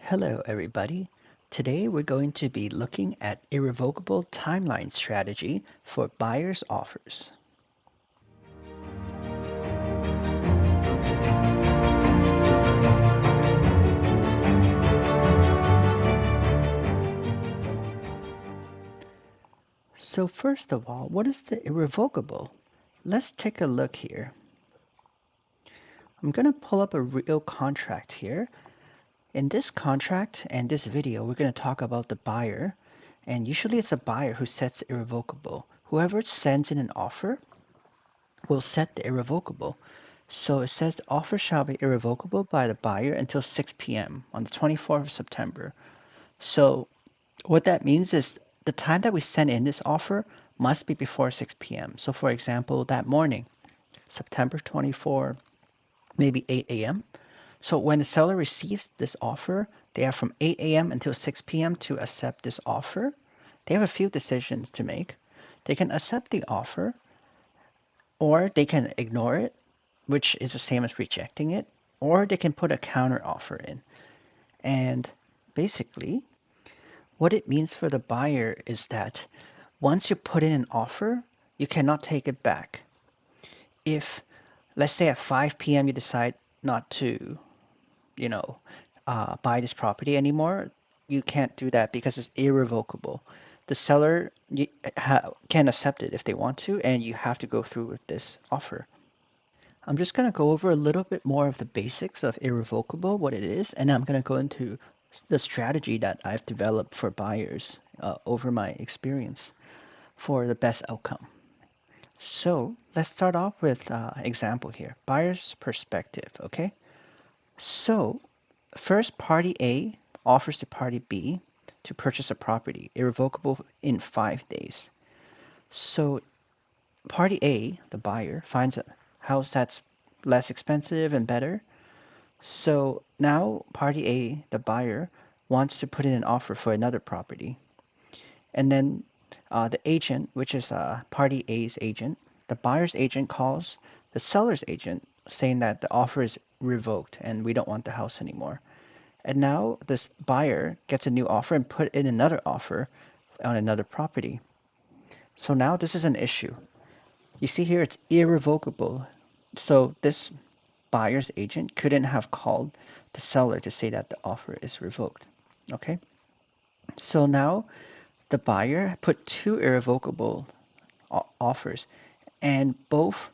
Hello, everybody. Today we're going to be looking at irrevocable timeline strategy for buyer's offers. So first of all, what is the irrevocable? Let's take a look here. I'm going to pull up a real contract here. In this contract and this video, we're going to talk about the buyer. And usually it's a buyer who sets the irrevocable. Whoever sends in an offer will set the irrevocable. So it says the offer shall be irrevocable by the buyer until 6 p.m. on the 24th of September. So what that means is the time that we send in this offer must be before 6 p.m. So for example, that morning, September 24, maybe 8 a.m. So when the seller receives this offer, they have from 8 a.m. until 6 p.m. to accept this offer. They have a few decisions to make. They can accept the offer or they can ignore it, which is the same as rejecting it, or they can put a counter offer in. And basically, what it means for the buyer is that once you put in an offer, you cannot take it back. If, let's say at 5 p.m. you decide not to, you know, buy this property anymore, you can't do that because it's irrevocable. The seller can accept it if they want to, and you have to go through with this offer. I'm just going to go over a little bit more of the basics of irrevocable, what it is, and I'm going to go into the strategy that I've developed for buyers over my experience for the best outcome. So let's start off with example here, buyer's perspective, okay? So first, party A offers to party B to purchase a property, irrevocable in 5 days. So party A, the buyer, finds a house that's less expensive and better. So now party A, the buyer, wants to put in an offer for another property. And then the agent, which is party A's agent, the buyer's agent calls the seller's agent saying that the offer is revoked and we don't want the house anymore. And now this buyer gets a new offer and put in another offer on another property. So now this is an issue. You see here it's irrevocable. So this buyer's agent couldn't have called the seller to say that the offer is revoked. Okay? So now the buyer put two irrevocable offers, and both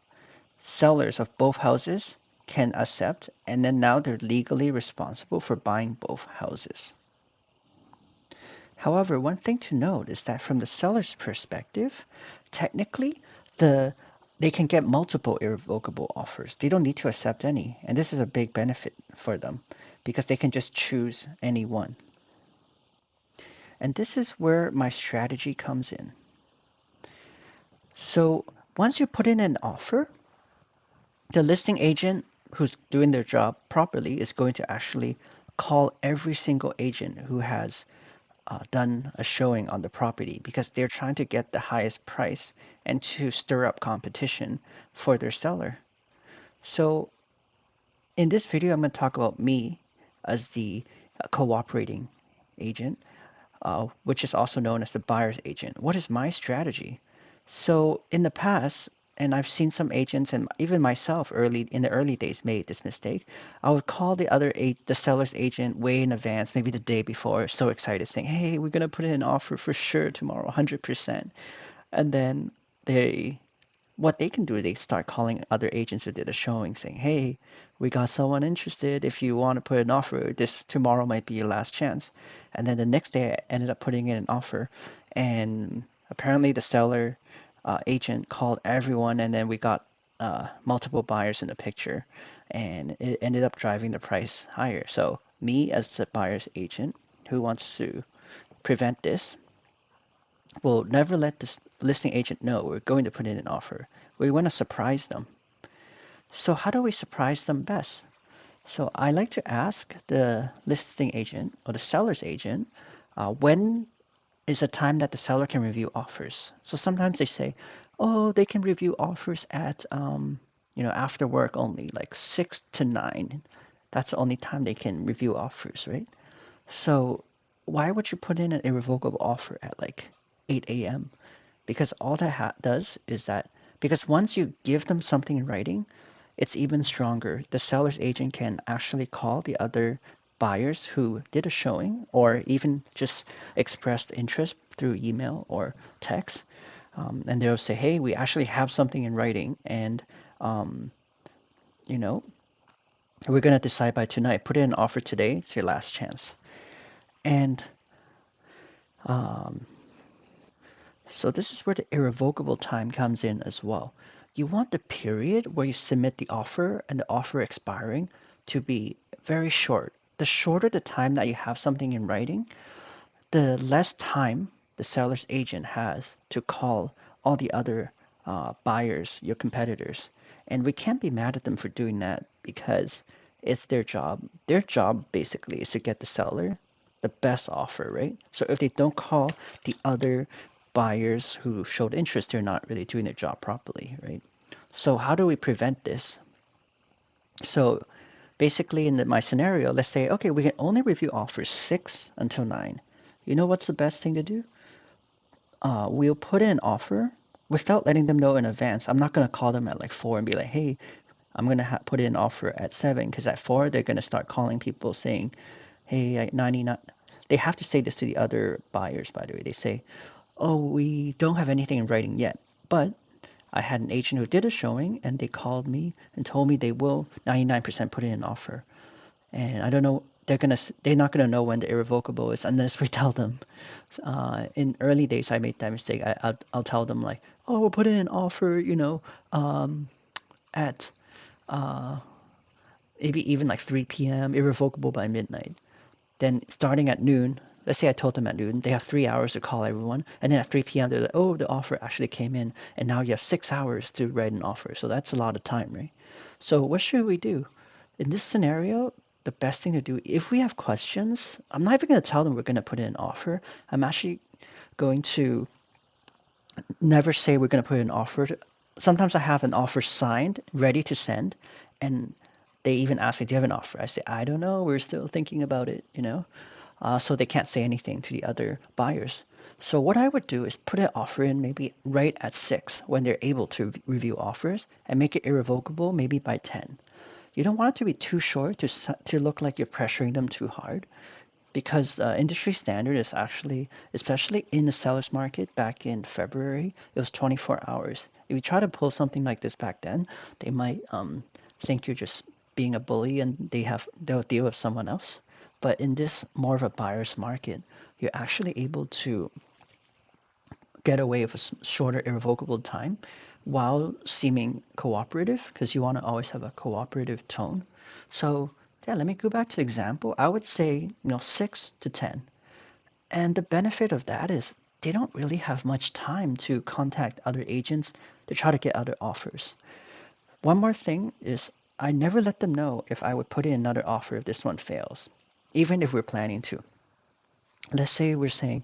sellers of both houses can accept, and then now they're legally responsible for buying both houses. However, one thing to note is that from the seller's perspective, technically, they can get multiple irrevocable offers. They don't need to accept any, and this is a big benefit for them because they can just choose any one. And this is where my strategy comes in. So once you put in an offer, the listing agent who's doing their job properly is going to actually call every single agent who has done a showing on the property because they're trying to get the highest price and to stir up competition for their seller. So in this video, I'm going to talk about me as the cooperating agent, which is also known as the buyer's agent. What is my strategy? So in the past, and I've seen some agents and even myself early in the early days made this mistake. I would call the seller's agent way in advance, maybe the day before, so excited, saying, "Hey, we're gonna put in an offer for sure tomorrow, 100%." And then what they can do, they start calling other agents who did a showing, saying, "Hey, we got someone interested. If you want to put an offer, this tomorrow might be your last chance." And then the next day, I ended up putting in an offer, and apparently the seller agent called everyone, and then we got multiple buyers in the picture, and it ended up driving the price higher. So me as the buyer's agent who wants to prevent this will never let this listing agent know we're going to put in an offer. We want to surprise them. So how do we surprise them best? So I like to ask the listing agent or the seller's agent when is a time that the seller can review offers. So sometimes they say, oh, they can review offers at after work only, like 6 to 9. That's the only time they can review offers, right? So why would you put in an irrevocable offer at like 8 a.m.? Because all that does is that, because once you give them something in writing, it's even stronger. The seller's agent can actually call the other buyers who did a showing or even just expressed interest through email or text. And they'll say, hey, we actually have something in writing, and um, you know, we're going to decide by tonight. Put in an offer today. It's your last chance. And um, so this is where the irrevocable time comes in as well. You want the period where you submit the offer and the offer expiring to be very short. The shorter the time that you have something in writing, the less time the seller's agent has to call all the other buyers, your competitors. And we can't be mad at them for doing that because it's their job. Their job basically is to get the seller the best offer, right? So if they don't call the other buyers who showed interest, they're not really doing their job properly, right? So how do we prevent this? So basically in my scenario, let's say, okay, we can only review offers 6 until 9. You know what's the best thing to do? We'll put in an offer without letting them know in advance. I'm not going to call them at like 4 and be like, hey, I'm going to put in an offer at 7, because at 4, they're going to start calling people saying, hey, at 99. They have to say this to the other buyers, by the way. They say, oh, we don't have anything in writing yet, but I had an agent who did a showing and they called me and told me they will 99% put in an offer. And I don't know, they're not gonna know when the irrevocable is unless we tell them. In early days, I made that mistake. I'll tell them like, oh, we'll put in an offer, at uh, maybe even like 3 p.m. irrevocable by midnight. Then starting at noon, let's say I told them at noon, they have 3 hours to call everyone, and then at 3 p.m. they're like, oh, the offer actually came in, and now you have 6 hours to write an offer. So that's a lot of time, right? So what should we do? In this scenario, the best thing to do, if we have questions, I'm not even going to tell them we're going to put in an offer. I'm actually going to never say we're going to put in an offer. Sometimes I have an offer signed, ready to send, and they even ask me, do you have an offer? I say, I don't know. We're still thinking about it. So they can't say anything to the other buyers. So what I would do is put an offer in maybe right at 6 when they're able to review offers, and make it irrevocable maybe by 10. You don't want it to be too short to look like you're pressuring them too hard, because industry standard is actually, especially in the seller's market back in February, it was 24 hours. If you try to pull something like this back then, they might think you're just being a bully and they'll deal with someone else. But in this more of a buyer's market, you're actually able to get away with a shorter irrevocable time while seeming cooperative, because you want to always have a cooperative tone. So yeah, let me go back to the example. I would say 6 to 10. And the benefit of that is they don't really have much time to contact other agents to try to get other offers. One more thing is I never let them know if I would put in another offer if this one fails, even if we're planning to. Let's say we're saying,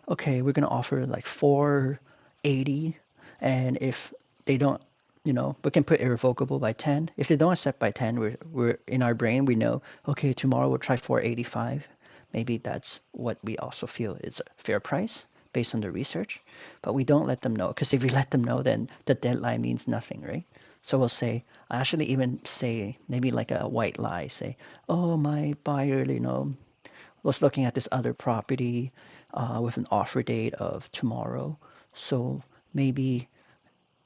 okay, we're going to offer like 480, and if they don't, we can put irrevocable by 10. If they don't accept by 10, we're in our brain, we know, okay, tomorrow we'll try 485. Maybe that's what we also feel is a fair price based on the research, but we don't let them know, because if we let them know, then the deadline means nothing, right? So we'll say, I actually even say maybe like a white lie, say, oh, my buyer, was looking at this other property with an offer date of tomorrow. So maybe,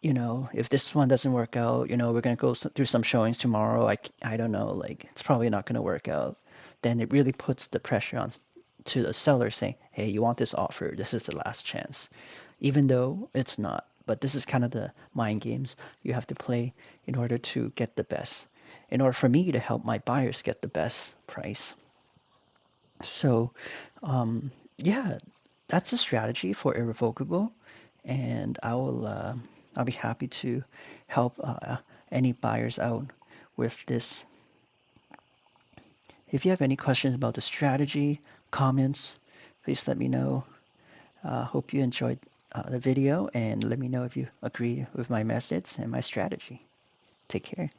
if this one doesn't work out, we're going to go through some showings tomorrow. I don't know, like it's probably not going to work out. Then it really puts the pressure on to the seller saying, hey, you want this offer. This is the last chance, even though it's not. But this is kind of the mind games you have to play in order to get the best, in order for me to help my buyers get the best price. So, yeah, that's a strategy for irrevocable, and I'll be happy to help any buyers out with this. If you have any questions about the strategy, comments, please let me know. Hope you enjoyed the video, and let me know if you agree with my methods and my strategy. Take care.